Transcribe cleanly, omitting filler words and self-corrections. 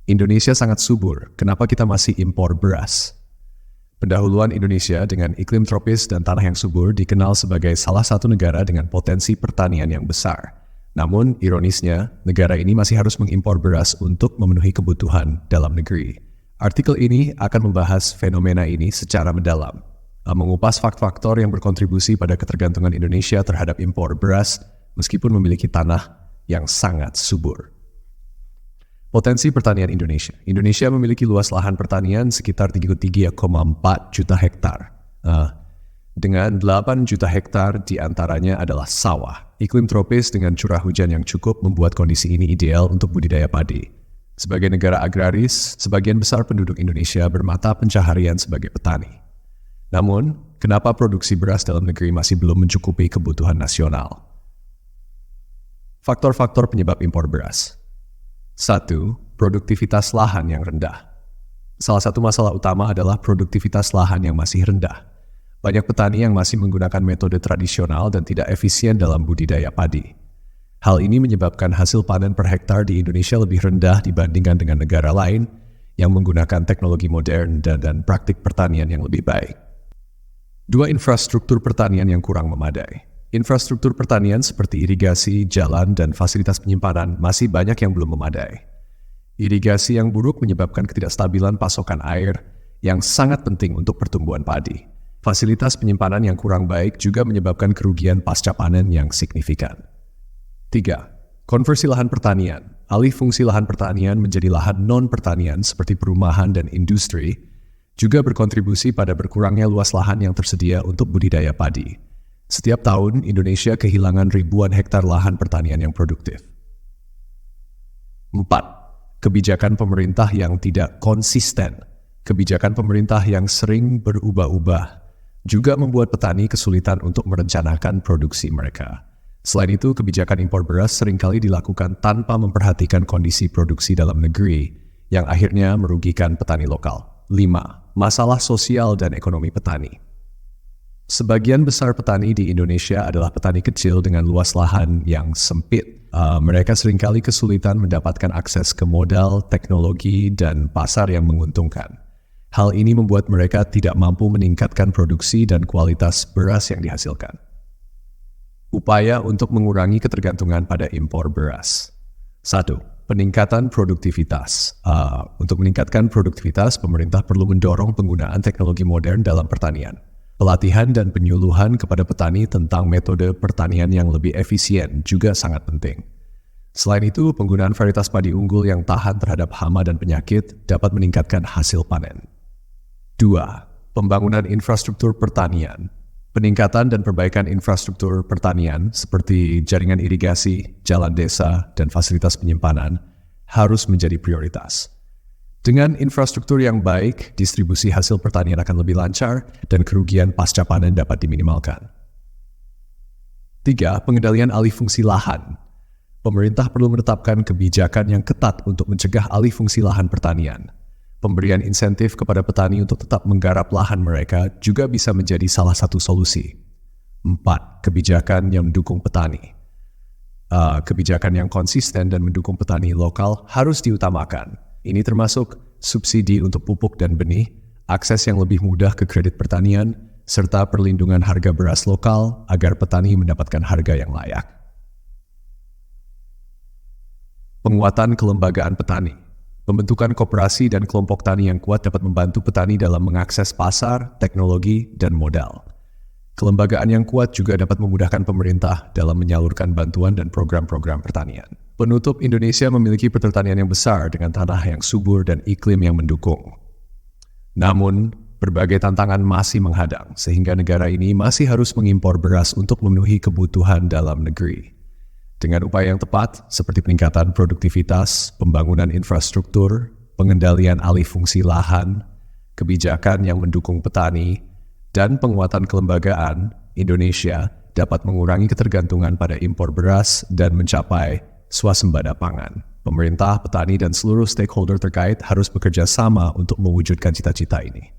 Indonesia sangat subur, kenapa kita masih impor beras? Pendahuluan Indonesia dengan iklim tropis dan tanah yang subur dikenal sebagai salah satu negara dengan potensi pertanian yang besar. Namun, ironisnya, negara ini masih harus mengimpor beras untuk memenuhi kebutuhan dalam negeri. Artikel ini akan membahas fenomena ini secara mendalam, mengupas faktor yang berkontribusi pada ketergantungan Indonesia terhadap impor beras meskipun memiliki tanah yang sangat subur. Potensi pertanian Indonesia. Indonesia memiliki luas lahan pertanian sekitar 33,4 juta hektar. Dengan 8 juta hektar diantaranya adalah sawah. Iklim tropis dengan curah hujan yang cukup membuat kondisi ini ideal untuk budidaya padi. Sebagai negara agraris, sebagian besar penduduk Indonesia bermata pencaharian sebagai petani. Namun, kenapa produksi beras dalam negeri masih belum mencukupi kebutuhan nasional? Faktor-faktor penyebab impor beras. 1. Produktivitas lahan yang rendah. Salah satu masalah utama adalah produktivitas lahan yang masih rendah. Banyak petani yang masih menggunakan metode tradisional dan tidak efisien dalam budidaya padi. Hal ini menyebabkan hasil panen per hektar di Indonesia lebih rendah dibandingkan dengan negara lain yang menggunakan teknologi modern dan praktik pertanian yang lebih baik. 2. Infrastruktur pertanian yang kurang memadai. Infrastruktur pertanian seperti irigasi, jalan, dan fasilitas penyimpanan masih banyak yang belum memadai. Irigasi yang buruk menyebabkan ketidakstabilan pasokan air yang sangat penting untuk pertumbuhan padi. Fasilitas penyimpanan yang kurang baik juga menyebabkan kerugian pasca panen yang signifikan. 3. Konversi lahan pertanian. Alih fungsi lahan pertanian menjadi lahan non-pertanian seperti perumahan dan industri juga berkontribusi pada berkurangnya luas lahan yang tersedia untuk budidaya padi. Setiap tahun, Indonesia kehilangan ribuan hektar lahan pertanian yang produktif. 4. Kebijakan pemerintah yang tidak konsisten. Kebijakan pemerintah yang sering berubah-ubah juga membuat petani kesulitan untuk merencanakan produksi mereka. Selain itu, kebijakan impor beras seringkali dilakukan tanpa memperhatikan kondisi produksi dalam negeri, yang akhirnya merugikan petani lokal. 5. Masalah sosial dan ekonomi petani. Sebagian besar petani di Indonesia adalah petani kecil dengan luas lahan yang sempit. Mereka seringkali kesulitan mendapatkan akses ke modal, teknologi, dan pasar yang menguntungkan. Hal ini membuat mereka tidak mampu meningkatkan produksi dan kualitas beras yang dihasilkan. Upaya untuk mengurangi ketergantungan pada impor beras. 1. Peningkatan produktivitas. Untuk meningkatkan produktivitas, pemerintah perlu mendorong penggunaan teknologi modern dalam pertanian. Pelatihan dan penyuluhan kepada petani tentang metode pertanian yang lebih efisien juga sangat penting. Selain itu, penggunaan varietas padi unggul yang tahan terhadap hama dan penyakit dapat meningkatkan hasil panen. 2. Pembangunan infrastruktur pertanian. Peningkatan dan perbaikan infrastruktur pertanian seperti jaringan irigasi, jalan desa, dan fasilitas penyimpanan harus menjadi prioritas. Dengan infrastruktur yang baik, distribusi hasil pertanian akan lebih lancar dan kerugian pasca panen dapat diminimalkan. 3. Pengendalian alih fungsi lahan. Pemerintah perlu menetapkan kebijakan yang ketat untuk mencegah alih fungsi lahan pertanian. Pemberian insentif kepada petani untuk tetap menggarap lahan mereka juga bisa menjadi salah satu solusi. 4. Kebijakan yang mendukung petani. Kebijakan yang konsisten dan mendukung petani lokal harus diutamakan. Ini termasuk subsidi untuk pupuk dan benih, akses yang lebih mudah ke kredit pertanian, serta perlindungan harga beras lokal agar petani mendapatkan harga yang layak. Penguatan kelembagaan petani. Pembentukan koperasi dan kelompok tani yang kuat dapat membantu petani dalam mengakses pasar, teknologi, dan modal. Kelembagaan yang kuat juga dapat memudahkan pemerintah dalam menyalurkan bantuan dan program-program pertanian. Penutup, Indonesia memiliki pertanian yang besar dengan tanah yang subur dan iklim yang mendukung. Namun, berbagai tantangan masih menghadang, sehingga negara ini masih harus mengimpor beras untuk memenuhi kebutuhan dalam negeri. Dengan upaya yang tepat, seperti peningkatan produktivitas, pembangunan infrastruktur, pengendalian alih fungsi lahan, kebijakan yang mendukung petani, dan penguatan kelembagaan, Indonesia dapat mengurangi ketergantungan pada impor beras dan mencapai swasembada pangan. Pemerintah, petani, dan seluruh stakeholder terkait harus bekerja sama untuk mewujudkan cita-cita ini.